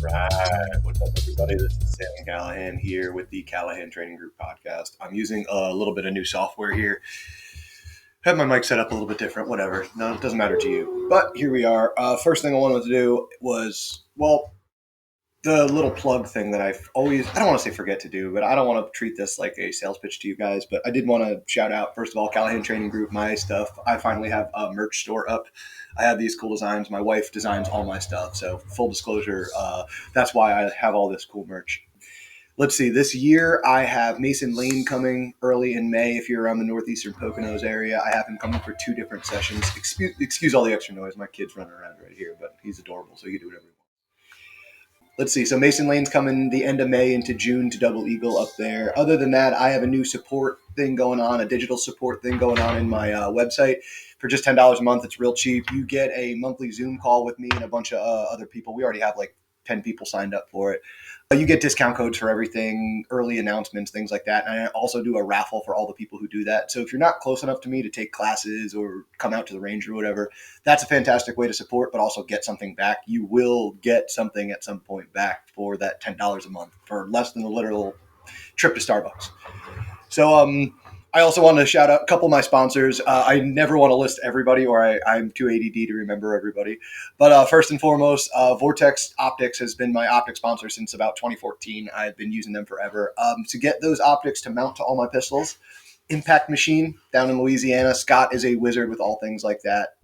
Right. What's up, everybody? This is Sam Callahan here with the Callahan Training Group podcast. I'm using a little bit of new software here. Have my mic set up a little bit different, whatever. No, it doesn't matter to you. But here we are. First thing I wanted to do was, the little plug thing that I don't want to say forget to do, but I don't want to treat this like a sales pitch to you guys. But I did want to shout out, first of all, Callahan Training Group, my stuff. I finally have a merch store up. I have these cool designs. My wife designs all my stuff. So full disclosure, that's why I have all this cool merch. Let's see. This year I have Mason Lane coming early in May. If you're around the northeastern Poconos area, I have him coming for 2 different sessions. Excuse all the extra noise. My kid's running around right here, but he's adorable, so you can do whatever you want. Let's see. So Mason Lane's coming the end of May into June to Double Eagle up there. Other than that, I have a new support thing going on, a digital support thing going on in my website for just $10 a month. It's real cheap. You get a monthly Zoom call with me and a bunch of other people. We already have like 10 people signed up for it. You get discount codes for everything, early announcements, things like that. And I also do a raffle for all the people who do that. So if you're not close enough to me to take classes or come out to the range or whatever, that's a fantastic way to support, but also get something back. You will get something at some point back for that $10 a month for less than a literal trip to Starbucks. So I also want to shout out a couple of my sponsors. I never want to list everybody, or I'm too ADD to remember everybody. But first and foremost, Vortex Optics has been my optic sponsor since about 2014. I've been using them forever. To get those optics to mount to all my pistols, Impact Machine down in Louisiana. Scott is a wizard with all things like that.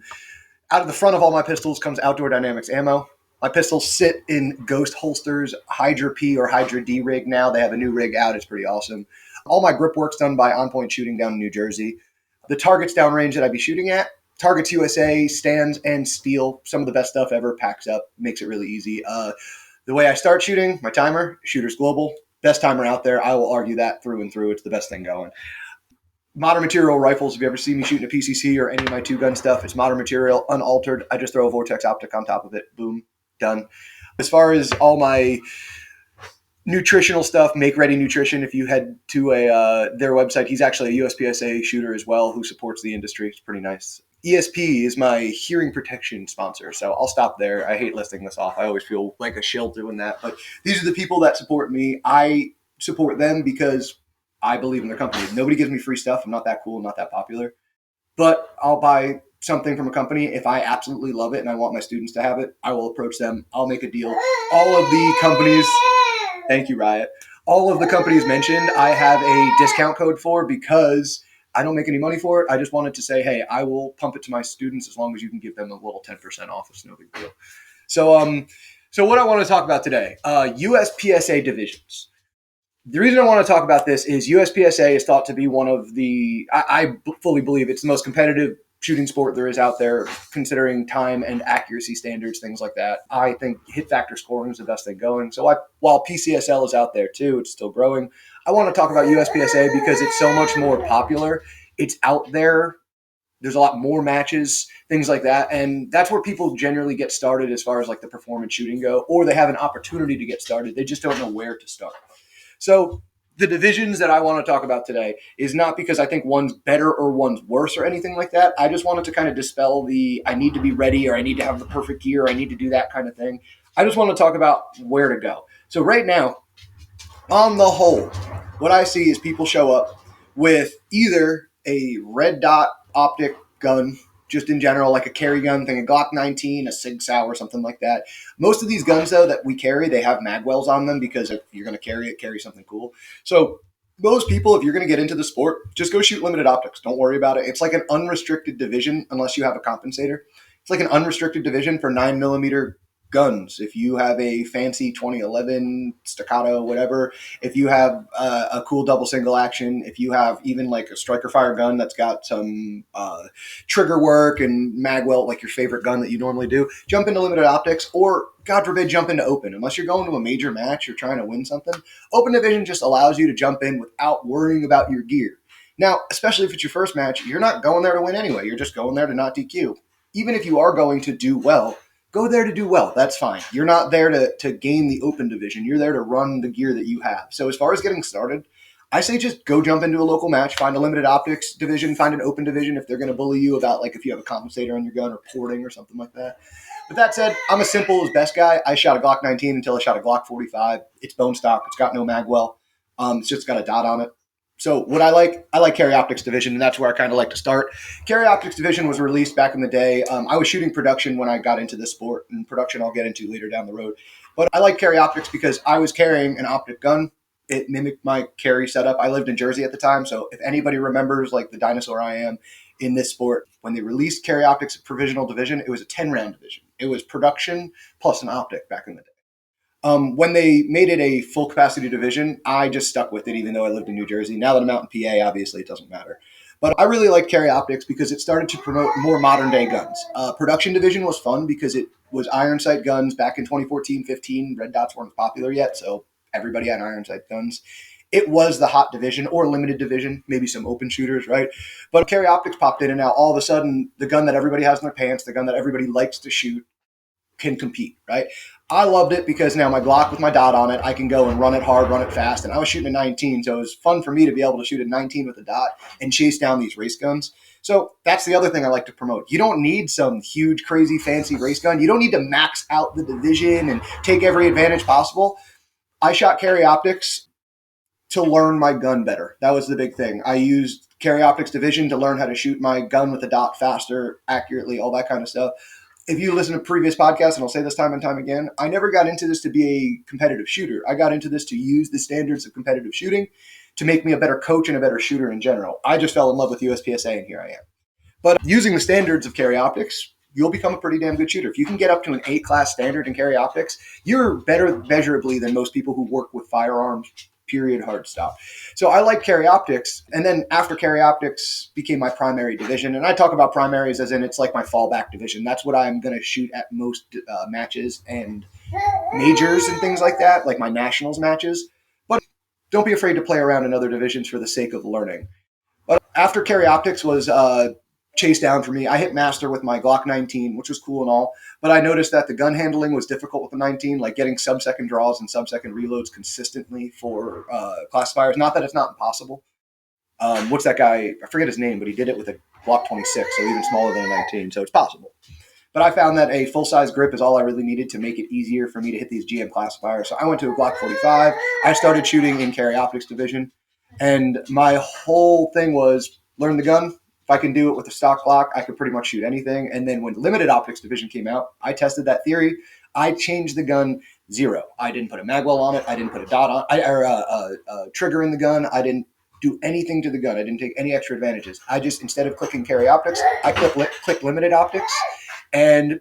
Out of the front of all my pistols comes Outdoor Dynamics ammo. My pistols sit in Ghost holsters, Hydra P or Hydra D rig now. They have a new rig out. It's pretty awesome. All my grip work's done by On Point Shooting down in New Jersey. The targets downrange that I'd be shooting at, Targets USA, stands, and steel. Some of the best stuff ever, packs up, makes it really easy. The way I start shooting, my timer, Shooters Global, best timer out there. I will argue that through and through. It's the best thing going. Modern material rifles. If you ever see me shooting a PCC or any of my 2-gun stuff, it's modern material, unaltered. I just throw a Vortex optic on top of it. Boom, done. As far as all my nutritional stuff, Make Ready Nutrition. If you head to their website, he's actually a USPSA shooter as well who supports the industry. It's pretty nice. ESP is my hearing protection sponsor, so I'll stop there. I hate listing this off. I always feel like a shill doing that, but these are the people that support me. I support them because I believe in their company. Nobody gives me free stuff. I'm not that cool, not that popular, but I'll buy something from a company. If I absolutely love it and I want my students to have it, I will approach them. I'll make a deal. All of the companies... Thank you, Riot. All of the companies mentioned, I have a discount code for because I don't make any money for it. I just wanted to say, hey, I will pump it to my students as long as you can give them a little 10% off. It's no big deal. So what I want to talk about today, USPSA Divisions. The reason I want to talk about this is USPSA is thought to be one of the, I fully believe it's the most competitive shooting sport there is out there, considering time and accuracy standards, things like that. I think hit factor scoring is the best thing going. So while PCSL is out there too, it's still growing. I want to talk about USPSA because it's so much more popular. It's out there. There's a lot more matches, things like that. And that's where people generally get started as far as like the performance shooting go, or they have an opportunity to get started. They just don't know where to start. So the divisions that I want to talk about today is not because I think one's better or one's worse or anything like that. I just wanted to kind of dispel the I need to be ready or I need to have the perfect gear or I need to do that kind of thing. I just want to talk about where to go. So right now, on the whole, what I see is people show up with either a red dot optic gun, just in general, like a carry gun thing, a Glock 19, a Sig Sauer, or something like that. Most of these guns, though, that we carry, they have mag wells on them because if you're going to carry it, carry something cool. So most people, if you're going to get into the sport, just go shoot limited optics. Don't worry about it. It's like an unrestricted division unless you have a compensator. It's like an unrestricted division for 9mm guns. If you have a fancy 2011 staccato, whatever, if you have a cool double single action, if you have even like a striker fire gun that's got some trigger work and mag weld, like your favorite gun that you normally do, jump into limited optics, or God forbid, jump into open. Unless you're going to a major match, you're trying to win something. Open division just allows you to jump in without worrying about your gear. Now, especially if it's your first match, you're not going there to win anyway. You're just going there to not DQ. Even if you are going to do well, go there to do well. That's fine. You're not there to gain the open division. You're there to run the gear that you have. So as far as getting started, I say just go jump into a local match, find a limited optics division, find an open division if they're going to bully you about like if you have a compensator on your gun or porting or something like that. With that said, I'm a simple as best guy. I shot a Glock 19 until I shot a Glock 45. It's bone stock. It's got no magwell. It's just got a dot on it. So what I like Carry Optics Division, and that's where I kind of like to start. Carry Optics Division was released back in the day. I was shooting production when I got into this sport, and production I'll get into later down the road. But I like Carry Optics because I was carrying an optic gun. It mimicked my carry setup. I lived in Jersey at the time, so if anybody remembers like the dinosaur I am in this sport, when they released Carry Optics Provisional Division, it was a 10-round division. It was production plus an optic back in the day. When they made it a full capacity division, I just stuck with it, even though I lived in New Jersey. Now that I'm out in PA, obviously it doesn't matter. But I really like Carry Optics because it started to promote more modern day guns. Production division was fun because it was iron sight guns back in 2014-15. Red dots weren't popular yet, so everybody had iron sight guns. It was the hot division or limited division, maybe some open shooters, right? But Carry Optics popped in, and now all of a sudden, the gun that everybody has in their pants, the gun that everybody likes to shoot, can compete, right? I loved it because now my Glock with my dot on it, I can go and run it hard, run it fast. And I was shooting a 19, so it was fun for me to be able to shoot a 19 with a dot and chase down these race guns. So that's the other thing I like to promote. You don't need some huge, crazy, fancy race gun. You don't need to max out the division and take every advantage possible. I shot Carry Optics to learn my gun better. That was the big thing. I used Carry Optics Division to learn how to shoot my gun with a dot faster, accurately, all that kind of stuff. If you listen to previous podcasts, and I'll say this time and time again, I never got into this to be a competitive shooter. I got into this to use the standards of competitive shooting to make me a better coach and a better shooter in general. I just fell in love with USPSA, and here I am. But using the standards of Carry Optics, you'll become a pretty damn good shooter. If you can get up to an A-class standard in Carry Optics, you're better measurably than most people who work with firearms, period, hard stop. So I like Carry Optics. And then after Carry Optics became my primary division, and I talk about primaries as in it's like my fallback division. That's what I'm going to shoot at most matches and majors and things like that, like my nationals matches. But don't be afraid to play around in other divisions for the sake of learning. But after Carry Optics was chased down for me, I hit master with my Glock 19, which was cool and all. But I noticed that the gun handling was difficult with the 19, like getting sub-second draws and sub-second reloads consistently for classifiers. Not that it's not impossible. What's that guy? I forget his name, but he did it with a Glock 26, so even smaller than a 19, so it's possible. But I found that a full-size grip is all I really needed to make it easier for me to hit these GM classifiers. So I went to a Glock 45. I started shooting in Carry Optics Division, and my whole thing was learn the gun. If I can do it with a stock Glock, I could pretty much shoot anything. And then when Limited Optics Division came out, I tested that theory. I changed the gun zero. I didn't put a magwell on it. I didn't put a dot on or a trigger in the gun. I didn't do anything to the gun. I didn't take any extra advantages. I just, instead of clicking Carry Optics, I clicked Limited Optics, and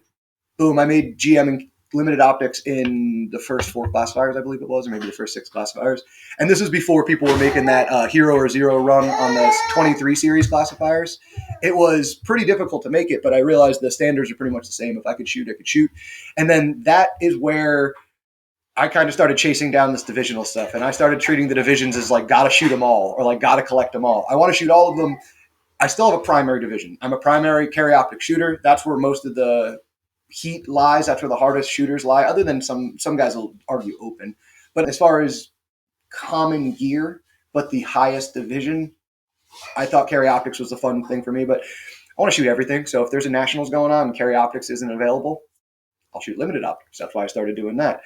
boom, I made GM and Limited Optics in the first 4 classifiers, I believe it was, or maybe the first 6 classifiers. And this was before people were making that hero or zero run on the 23 series classifiers. It was pretty difficult to make it, but I realized the standards are pretty much the same. If I could shoot, I could shoot. And then that is where I kind of started chasing down this divisional stuff. And I started treating the divisions as like, gotta shoot them all, or like, gotta collect them all. I want to shoot all of them. I still have a primary division. I'm a primary Carry Optic shooter. That's where most of the heat lies. That's where the hardest shooters lie, other than some guys will argue open. But as far as common gear, but the highest division, I thought Carry Optics was the fun thing for me. But I want to shoot everything. So if there's a nationals going on and Carry Optics isn't available, I'll shoot Limited Optics. That's why I started doing that.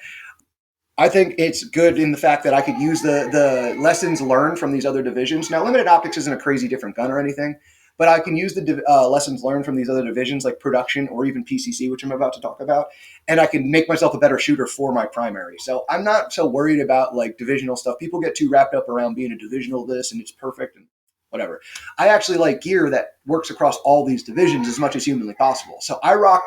I think it's good in the fact that I could use the lessons learned from these other divisions. Now, Limited Optics isn't a crazy different gun or anything, but I can use the lessons learned from these other divisions like production or even PCC, which I'm about to talk about, and I can make myself a better shooter for my primary. So I'm not so worried about like divisional stuff. People get too wrapped up around being a divisional this and it's perfect and whatever. I actually like gear that works across all these divisions as much as humanly possible. So I rock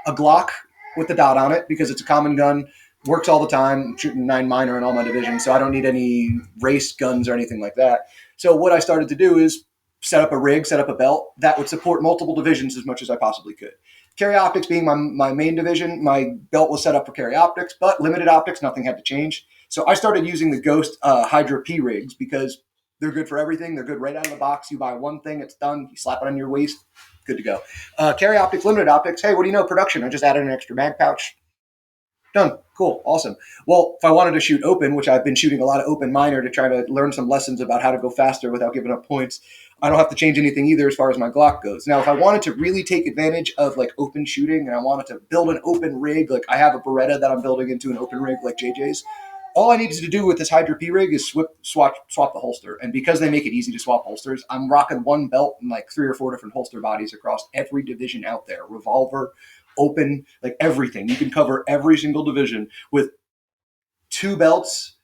a Glock with the dot on it because it's a common gun. Works all the time. I'm shooting 9 minor in all my divisions, so I don't need any race guns or anything like that. So what I started to do is set up a rig, set up a belt that would support multiple divisions as much as I possibly could. Carry Optics being my main division, my belt was set up for Carry Optics, but Limited Optics, nothing had to change. So I started using the Ghost Hydra P rigs because they're good for everything. They're good right out of the box. You buy one thing, it's done. You slap it on your waist, good to go. Carry Optics, Limited Optics, hey, what do you know? Production. I just added an extra mag pouch. Done. Cool. Awesome. Well, if I wanted to shoot open, which I've been shooting a lot of open minor to try to learn some lessons about how to go faster without giving up points, I don't have to change anything either as far as my Glock goes. Now, if I wanted to really take advantage of like open shooting and I wanted to build an open rig, like I have a Beretta that I'm building into an open rig like JJ's, all I needed to do with this Hydra P rig is swap the holster. And because they make it easy to swap holsters, I'm rocking one belt and like 3 or 4 different holster bodies across every division out there. Revolver, open, like everything. You can cover every single division with 2 belts,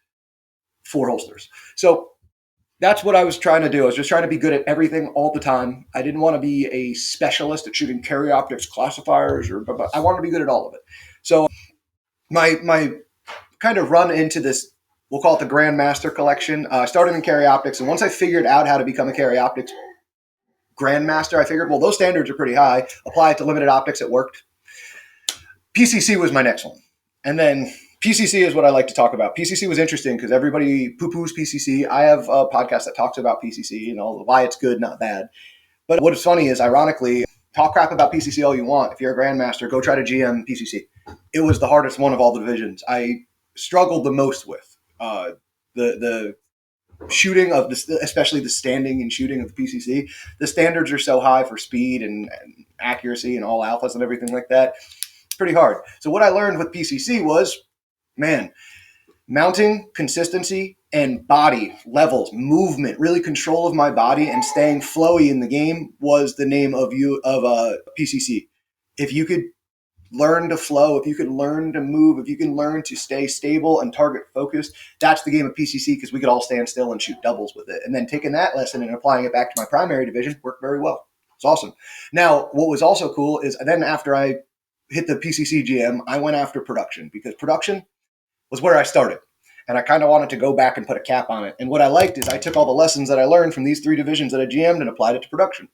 4 holsters. So that's what I was trying to do. I was just trying to be good at everything all the time. I didn't want to be a specialist at shooting carry optics, classifiers, but I wanted to be good at all of it. So my kind of run into this, we'll call it the Grandmaster collection. I started in carry optics, and once I figured out how to become a carry optics Grandmaster, I figured, well, those standards are pretty high. Apply it to limited optics, it worked. PCC was my next one. And then PCC is what I like to talk about. PCC was interesting because everybody poo-poos PCC. I have a podcast that talks about PCC, why it's good, not bad. But what's funny is, ironically, talk crap about PCC all you want. If you're a Grandmaster, go try to GM PCC. It was the hardest one of all the divisions. I struggled the most with the shooting of this, especially the standing and shooting of the PCC. The standards are so high for speed and accuracy and all alphas and everything like that. It's pretty hard. So what I learned with PCC was, man, mounting, consistency, and body levels, movement, really control of my body and staying flowy in the game was the name of PCC. If you could learn to flow, if you could learn to move, if you can learn to stay stable and target focused, that's the game of PCC, because we could all stand still and shoot doubles with it. And then taking that lesson and applying it back to my primary division worked very well. It's awesome. Now, what was also cool is then after I hit the PCC GM, I went after production, because production was where I started. And I kind of wanted to go back and put a cap on it. And what I liked is I took all the lessons that I learned from these 3 divisions that I GM'd and applied it to production.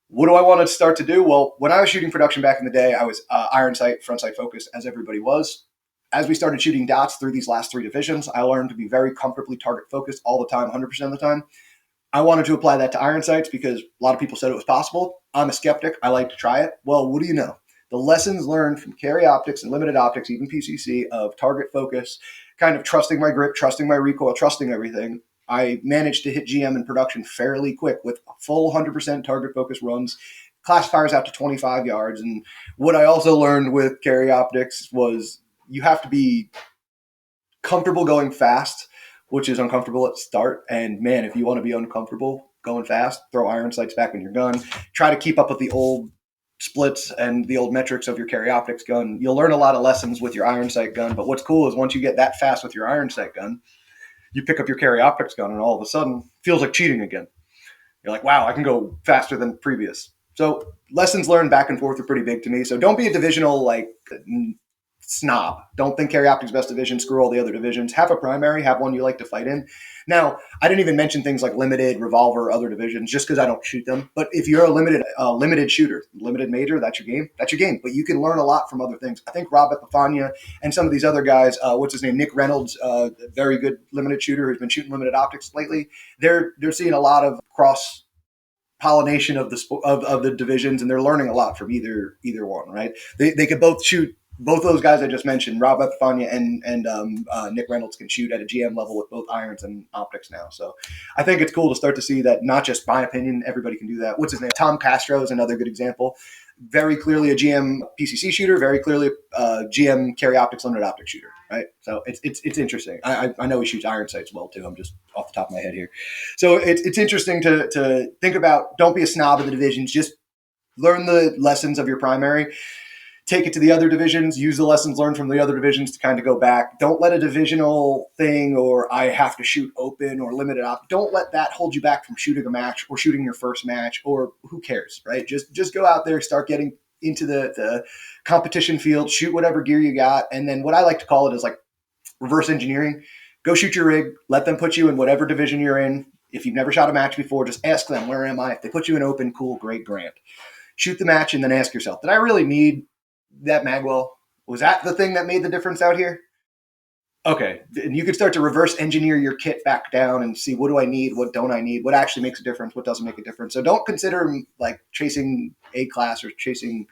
What do I want to start to do? Well, when I was shooting production back in the day, I was iron sight, front sight focused, as everybody was. As we started shooting dots through these last 3 divisions, I learned to be very comfortably target focused all the time, 100% of the time. I wanted to apply that to iron sights because a lot of people said it was possible. I'm a skeptic. I like to try it. Well, what do you know? The lessons learned from carry optics and limited optics, even PCC, of target focus, kind of trusting my grip, trusting my recoil, trusting everything, I managed to hit GM in production fairly quick with full 100% target focus runs, classifiers out to 25 yards. And what I also learned with carry optics was you have to be comfortable going fast, which is uncomfortable at the start. And man, if you want to be uncomfortable going fast, throw iron sights back in your gun. Try to keep up with the old splits and the old metrics of your carry optics gun. You'll learn a lot of lessons with your iron sight gun. But what's cool is once you get that fast with your iron sight gun, you pick up your carry optics gun and all of a sudden it feels like cheating again. You're like, wow, I can go faster than previous. So lessons learned back and forth are pretty big to me. So don't be a divisional snob. Don't think carry optics best division, screw all the other divisions. Have a primary, have one you like to fight in. Now, I didn't even mention things like limited, revolver, other divisions, just because I don't shoot them. But if you're a limited shooter, limited major, that's your game. That's your game. But you can learn a lot from other things. I think Rob Epifania and some of these other guys, what's his name, Nick Reynolds, very good limited shooter who's been shooting limited optics lately. They're seeing a lot of cross pollination of the divisions, and they're learning a lot from either one. Right? They could both shoot. Both those guys I just mentioned, Rob Epifania and Nick Reynolds, can shoot at a GM level with both irons and optics now. So I think it's cool to start to see that not just my opinion, everybody can do that. What's his name? Tom Castro is another good example. Very clearly a GM PCC shooter, very clearly a GM carry optics, limited optics shooter, right? So it's interesting. I know he shoots iron sights well too. I'm just off the top of my head here. So it's interesting to think about. Don't be a snob of the divisions. Just learn the lessons of your primary. Take it to the other divisions, use the lessons learned from the other divisions to kind of go back. Don't let a divisional thing or I have to shoot open or limited op. Don't let that hold you back from shooting a match or shooting your first match, or who cares, right? Just go out there, start getting into the competition field, shoot whatever gear you got. And then what I like to call it is like reverse engineering. Go shoot your rig, let them put you in whatever division you're in. If you've never shot a match before, just ask them, where am I? If they put you in open, cool, great, grant. Shoot the match and then ask yourself, did I really need that magwell? Was that the thing that made the difference out here? Okay. And you can start to reverse engineer your kit back down and see, what do I need? What don't I need? What actually makes a difference? What doesn't make a difference? So don't consider like chasing A class or chasing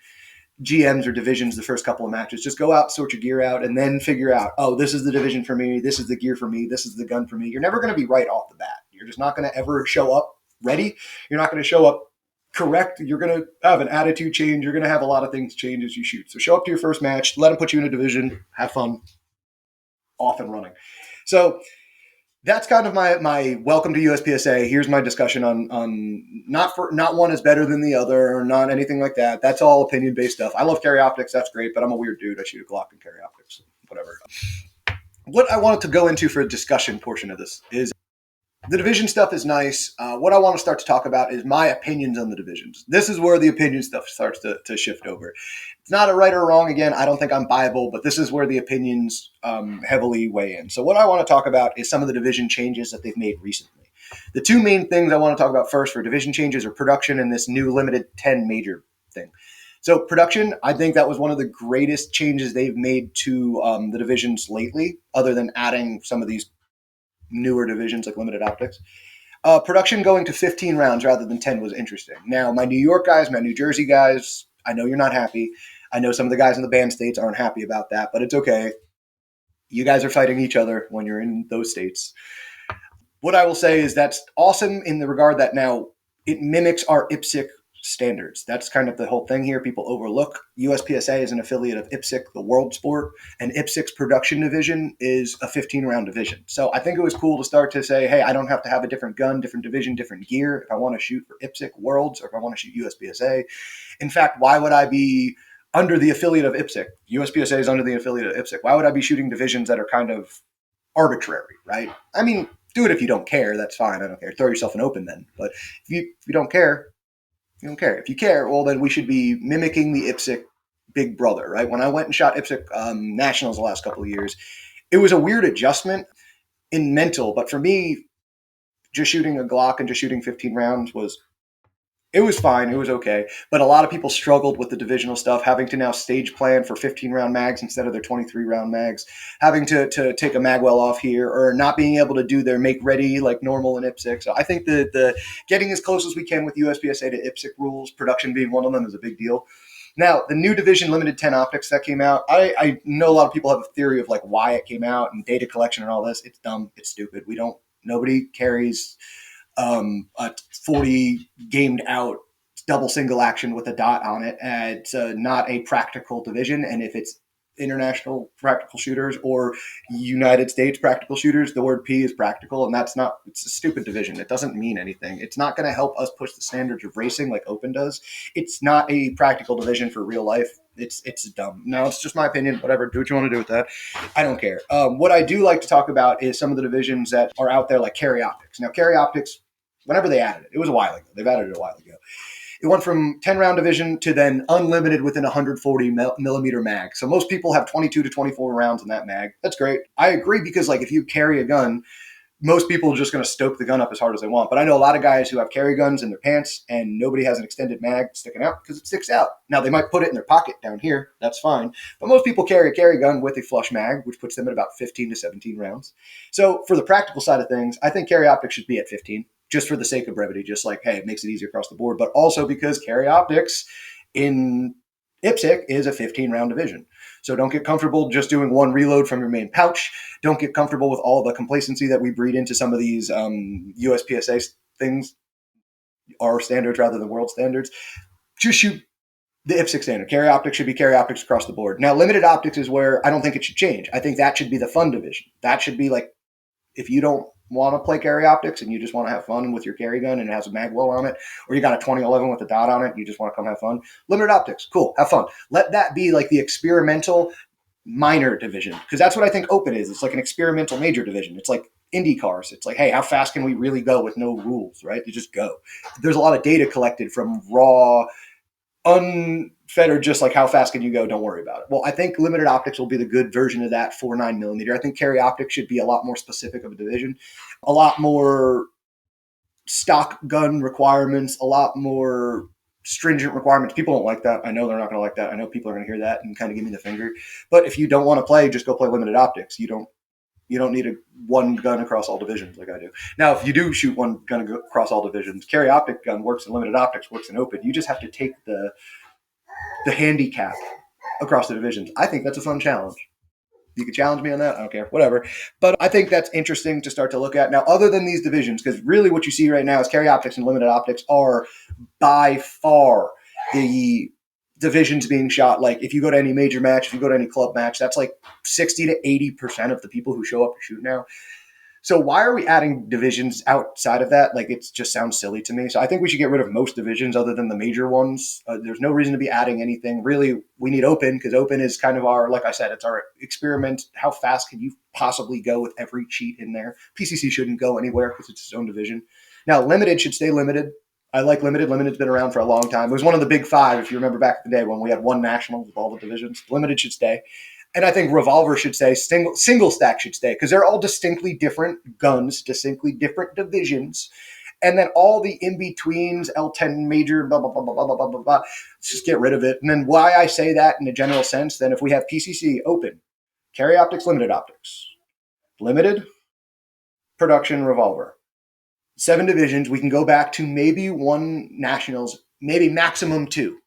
GMs or divisions the first couple of matches. Just go out, sort your gear out, and then figure out, oh, this is the division for me. This is the gear for me. This is the gun for me. You're never going to be right off the bat. You're just not going to ever show up ready. You're not going to show up correct. You're going to have an attitude change. You're going to have a lot of things change as you shoot. So show up to your first match, let them put you in a division, have fun, off and running. So that's kind of my welcome to USPSA. Here's my discussion on not one is better than the other or not anything like that. That's all opinion based stuff. I love carry optics. That's great, but I'm a weird dude. I shoot a Glock and carry optics, whatever. What I wanted to go into for a discussion portion of this is the division stuff is nice. What I want to start to talk about is my opinions on the divisions. This is where the opinion stuff starts to shift over. It's not a right or wrong. Again, I don't think I'm Bible, but this is where the opinions heavily weigh in. So what I want to talk about is some of the division changes that they've made recently. The two main things I want to talk about first for division changes are production and this new limited 10 major thing. So production, I think that was one of the greatest changes they've made to the divisions lately, other than adding some of these newer divisions like limited optics. Production going to 15 rounds rather than 10 was interesting. Now, my New York guys, my New Jersey guys, I know you're not happy. I know some of the guys in the banned states aren't happy about that, but it's okay. You guys are fighting each other when you're in those states. What I will say is that's awesome in the regard that now it mimics our IPSC standards. That's kind of the whole thing here. People overlook USPSA is an affiliate of IPSC, the world sport, and IPSC's production division is a 15-round division. So I think it was cool to start to say, hey, I don't have to have a different gun, different division, different gear if I want to shoot for IPSC Worlds or if I want to shoot USPSA. In fact, why would I be under the affiliate of IPSC? USPSA is under the affiliate of IPSC. Why would I be shooting divisions that are kind of arbitrary, right? I mean, do it if you don't care. That's fine. I don't care. Throw yourself an open then. But if you don't care, you don't care. If you care, well, then we should be mimicking the IPSC big brother, right? When I went and shot IPSC nationals the last couple of years, it was a weird adjustment in mental. But for me, just shooting a Glock and just shooting 15 rounds it was fine. It was okay. But a lot of people struggled with the divisional stuff, having to now stage plan for 15-round mags instead of their 23-round mags, having to take a magwell off here, or not being able to do their make ready like normal in IPSC. So I think the getting as close as we can with USPSA to IPSC rules, production being one of them, is a big deal. Now, the new division limited 10 optics that came out, I know a lot of people have a theory of like why it came out and data collection and all this. It's dumb. It's stupid. Nobody carries a 40 gamed out double single action with a dot on it. It's not a practical division. And if it's international practical shooters or United States practical shooters, the word P is practical. And it's a stupid division. It doesn't mean anything. It's not going to help us push the standards of racing like Open does. It's not a practical division for real life. It's dumb. No, it's just my opinion. Whatever. Do what you want to do with that. I don't care. What I do like to talk about is some of the divisions that are out there like carry optics. Now, carry optics, whenever they added it was a while ago. They've added it a while ago. It went from 10-round division to then unlimited within 140 millimeter mag. So most people have 22 to 24 rounds in that mag. That's great. I agree because like if you carry a gun, most people are just going to stoke the gun up as hard as they want. But I know a lot of guys who have carry guns in their pants and nobody has an extended mag sticking out because it sticks out. Now, they might put it in their pocket down here. That's fine. But most people carry a carry gun with a flush mag, which puts them at about 15 to 17 rounds. So for the practical side of things, I think carry optics should be at 15, just for the sake of brevity, just like, hey, it makes it easier across the board. But also because carry optics in IPSC is a 15-round division. So don't get comfortable just doing one reload from your main pouch. Don't get comfortable with all the complacency that we breed into some of these USPSA things, our standards rather than world standards. Just shoot the IPSC standard. Carry optics should be carry optics across the board. Now, limited optics is where I don't think it should change. I think that should be the fun division. That should be like, if you don't want to play carry optics and you just want to have fun with your carry gun and it has a magwell on it, or you got a 2011 with a dot on it, and you just want to come have fun, limited optics, cool, have fun. Let that be like the experimental minor division, because that's what I think Open is. It's like an experimental major division. It's like Indy cars. It's like, hey, how fast can we really go with no rules, right? You just go. There's a lot of data collected from raw, unfettered, just like how fast can you go, don't worry about it. Well, I think limited optics will be the good version of that for 9mm. I think carry optics should be a lot more specific of a division, a lot more stock gun requirements, a lot more stringent requirements. People don't like that. I know they're not going to like that. I know people are going to hear that and kind of give me the finger. But if you don't want to play, just go play limited optics. You don't need one gun across all divisions like I do. Now, if you do shoot one gun across all divisions, carry optic gun works in limited optics, works in Open. You just have to take the handicap across the divisions. I think that's a fun challenge. You can challenge me on that. I don't care. Whatever. But I think that's interesting to start to look at. Now, other than these divisions, because really what you see right now is carry optics and limited optics are by far the divisions being shot. Like if you go to any major match, if you go to any club match, that's like 60 to 80% of the people who show up to shoot now. So why are we adding divisions outside of that? Like it just sounds silly to me. So I think we should get rid of most divisions other than the major ones. There's no reason to be adding anything. Really, we need open because open is kind of our, like I said, it's our experiment. How fast can you possibly go with every cheat in there? PCC shouldn't go anywhere because it's its own division. Now, limited should stay limited. I like limited. Limited's been around for a long time. It was one of the big five, if you remember back in the day when we had one national with all the divisions. Limited should stay. And I think revolver should stay, single stack should stay, because they're all distinctly different guns, distinctly different divisions. And then all the in-betweens, L10 major, blah, blah, blah, blah, blah, blah, blah, blah. Let's just get rid of it. And then why I say that in a general sense, then if we have PCC open, carry optics, limited, production, revolver. 7 divisions, we can go back to maybe 1 nationals, maybe maximum 2.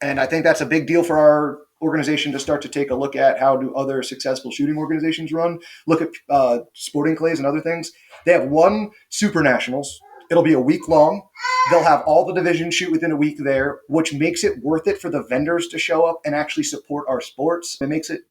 And I think that's a big deal for our organization to start to take a look at how do other successful shooting organizations run. Look at sporting clays and other things. They have 1 super nationals. It'll be a week long. They'll have all the divisions shoot within a week there, which makes it worth it for the vendors to show up and actually support our sports. It makes it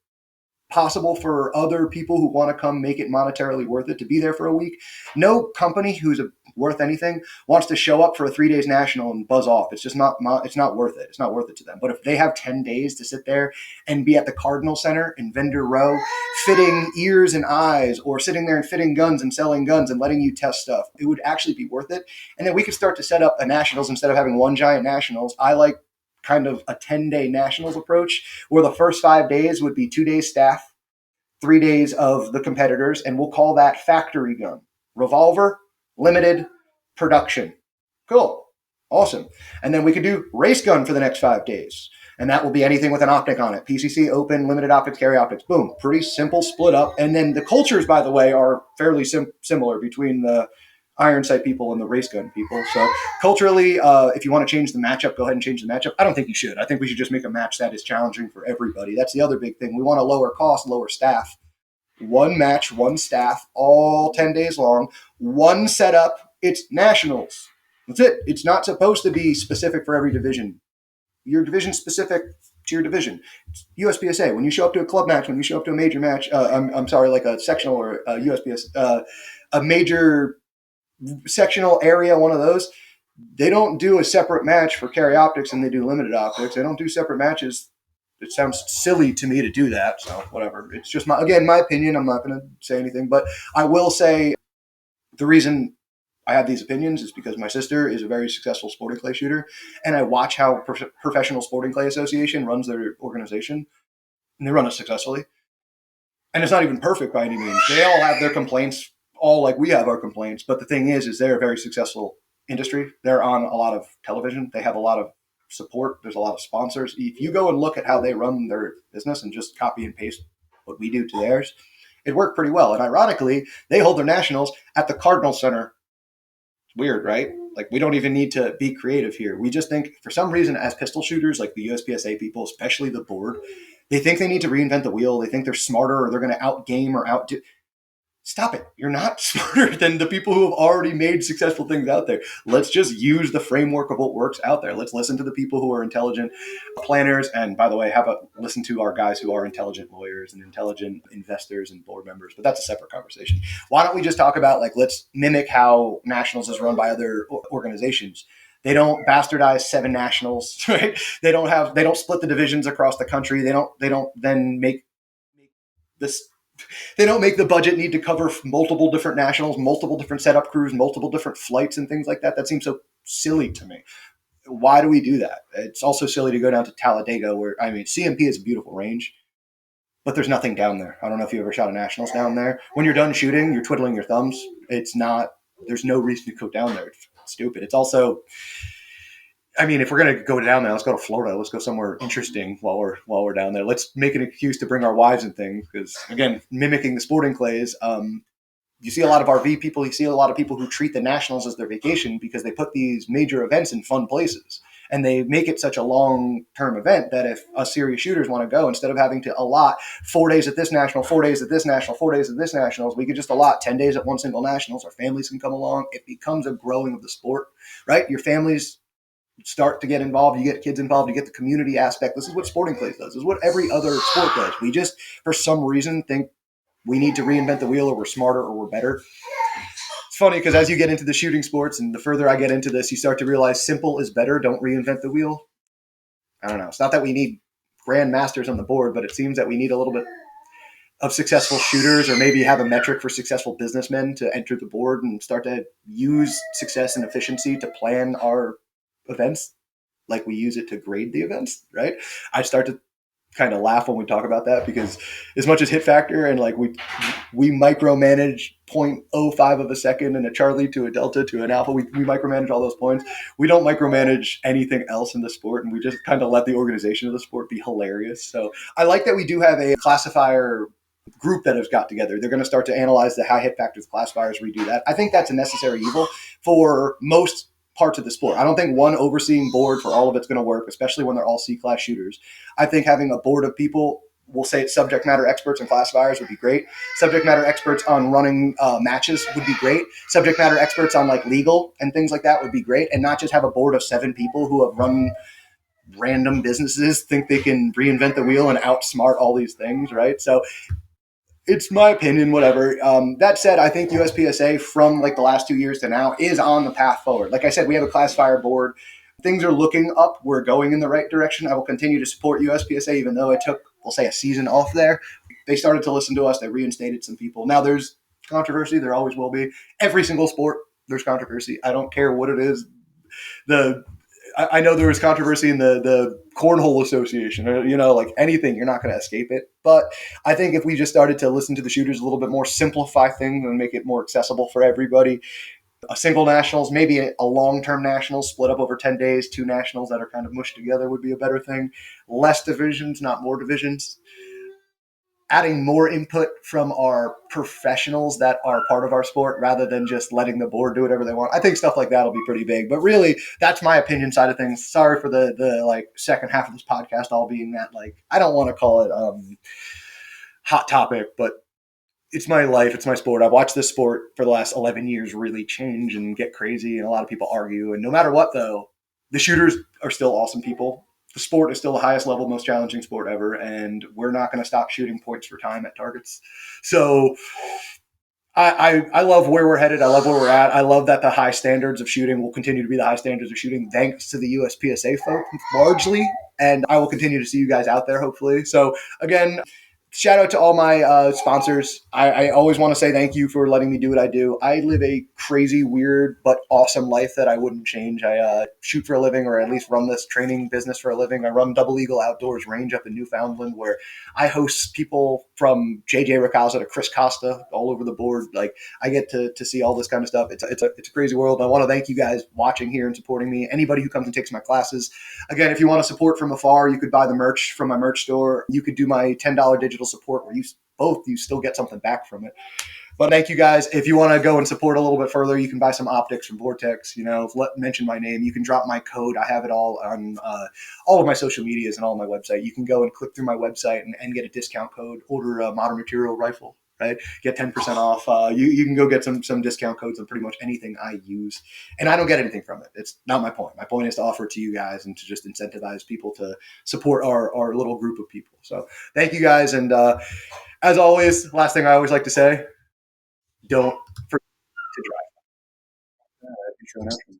possible for other people who want to come make it monetarily worth it to be there for a week. No company who's worth anything wants to show up for a 3 days national and buzz off. It's just not it's not worth it. It's not worth it to them. But if they have 10 days to sit there and be at the Cardinal Center in vendor row, fitting ears and eyes, or sitting there and fitting guns and selling guns and letting you test stuff, it would actually be worth it. And then we could start to set up a nationals instead of having 1 giant nationals. I like kind of a 10-day nationals approach where the first 5 days would be 2 days staff, 3 days of the competitors, and we'll call that factory gun. Revolver, limited, production. Cool. Awesome. And then we could do race gun for the next 5 days. And that will be anything with an optic on it. PCC, open, limited optics, carry optics. Boom. Pretty simple split up. And then the cultures, by the way, are fairly similar between the iron sight people and the race gun people. So culturally, if you want to change the matchup, go ahead and change the matchup. I don't think you should. I think we should just make a match that is challenging for everybody. That's the other big thing. We want to lower cost, lower staff. 1 match, 1 staff, all 10 days long, 1 setup. It's nationals. That's it. It's not supposed to be specific for every division. Your division specific to your division. It's USPSA. When you show up to a club match, when you show up to a major match, I'm sorry, like a sectional or a USPSA, a major sectional area, one of those, they don't do a separate match for carry optics and they do limited optics. They don't do separate matches. It sounds silly to me to do that. So whatever. It's just my opinion. I'm not going to say anything, but I will say the reason I have these opinions is because my sister is a very successful sporting clay shooter, and I watch how Professional Sporting Clay Association runs their organization, and they run it successfully. And it's not even perfect by any means. They all have their complaints, all like we have our complaints. But the thing is they're a very successful industry. They're on a lot of television. They have a lot of support. There's a lot of sponsors. If you go and look at how they run their business and just copy and paste what we do to theirs, it worked pretty well. And ironically, they hold their nationals at the Cardinal Center. It's weird, right? Like we don't even need to be creative here. We just think for some reason as pistol shooters, like the USPSA people, especially the board, they think they need to reinvent the wheel. They think they're smarter or they're going to outgame or outdo. Stop it. You're not smarter than the people who have already made successful things out there. Let's just use the framework of what works out there. Let's listen to the people who are intelligent planners. And by the way, listen to our guys who are intelligent lawyers and intelligent investors and board members. But that's a separate conversation. Why don't we just talk about let's mimic how nationals is run by other organizations. They don't bastardize 7 nationals, right? They don't split the divisions across the country. They don't then make this. They don't make the budget need to cover multiple different nationals, multiple different setup crews, multiple different flights and things like that. That seems so silly to me. Why do we do that? It's also silly to go down to Talladega where, CMP is a beautiful range, but there's nothing down there. I don't know if you ever shot a nationals down there. When you're done shooting, you're twiddling your thumbs. There's no reason to go down there. It's stupid. It's also, if we're going to go down there, let's go to Florida. Let's go somewhere interesting while we're down there. Let's make an excuse to bring our wives and things. Because again, mimicking the sporting clays, you see a lot of RV people. You see a lot of people who treat the nationals as their vacation because they put these major events in fun places. And they make it such a long-term event that if us serious shooters want to go, instead of having to allot 4 days at this national, 4 days at this national, 4 days at this nationals, we could just allot 10 days at one single nationals. Our families can come along. It becomes a growing of the sport, right? Your families start to get involved. You get kids involved. You get the community aspect. This is what sporting clays does. This is what every other sport does. We just, for some reason, think we need to reinvent the wheel, or we're smarter, or we're better. It's funny because as you get into the shooting sports, and the further I get into this, you start to realize simple is better. Don't reinvent the wheel. I don't know. It's not that we need grandmasters on the board, but it seems that we need a little bit of successful shooters, or maybe have a metric for successful businessmen to enter the board and start to use success and efficiency to plan our events like we use it to grade the events, right? I start to kind of laugh when we talk about that, because as much as hit factor and like we micromanage 0.05 of a second and a Charlie to a Delta to an Alpha, we micromanage all those points. We don't micromanage anything else in the sport, and we just kind of let the organization of the sport be hilarious. So I like that we do have a classifier group that has got together. They're going to start to analyze the high hit factors classifiers, redo that. I think that's a necessary evil for most parts of the sport. I don't think one overseeing board for all of it's going to work, especially when they're all C-class shooters. I think having a board of people, we'll say it's subject matter experts and classifiers, would be great. Subject matter experts on running matches would be great. Subject matter experts on like legal and things like that would be great. And not just have a board of 7 people who have run random businesses, think they can reinvent the wheel and outsmart all these things, right? So it's my opinion, whatever. That said, I think USPSA from like the last 2 years to now is on the path forward. Like I said, we have a classifier board. Things are looking up. We're going in the right direction. I will continue to support USPSA, even though it took, we'll say, a season off there. They started to listen to us. They reinstated some people. Now there's controversy. There always will be. Every single sport, there's controversy. I don't care what it is. I know there was controversy in the Cornhole Association, or, like anything, you're not going to escape it. But I think if we just started to listen to the shooters a little bit more, simplify things and make it more accessible for everybody, a single nationals, maybe a long-term nationals split up over 10 days, 2 nationals that are kind of mushed together would be a better thing. Less divisions, not more divisions. Adding more input from our professionals that are part of our sport, rather than just letting the board do whatever they want. I think stuff like that will be pretty big. But really, that's my opinion side of things. Sorry for the like second half of this podcast all being that, like, I don't want to call it hot topic, but it's my life. It's my sport. I've watched this sport for the last 11 years really change and get crazy, and a lot of people argue. And no matter what, though, the shooters are still awesome people. The sport is still the highest level, most challenging sport ever, and we're not going to stop shooting points for time at targets. So I love where we're headed. I love where we're at. I love that the high standards of shooting will continue to be the high standards of shooting, thanks to the USPSA folk largely. And I will continue to see you guys out there, hopefully. So again, shout out to all my sponsors. I always want to say thank you for letting me do what I do. I live a crazy, weird, but awesome life that I wouldn't change. I shoot for a living, or at least run this training business for a living. I run Double Eagle Outdoors Range up in Newfoundland, where I host people from JJ Ricasa to Chris Costa all over the board. Like, I get to see all this kind of stuff. It's a crazy world. And I want to thank you guys watching here and supporting me. Anybody who comes and takes my classes. Again, if you want to support from afar, you could buy the merch from my merch store. You could do my $10 digital support, where you still get something back from it. But thank you guys. If you want to go and support a little bit further, you can buy some optics from Vortex. Mention my name. You can drop my code. I have it all on all of my social medias and all on my website. You can go and click through my website and get a discount code. Order a modern material rifle. Right, get 10% off. You can go get some discount codes on pretty much anything I use, and I don't get anything from it. It's not my point. My point is to offer it to you guys and to just incentivize people to support our little group of people. So thank you guys, and as always, last thing I always like to say: don't forget to drive.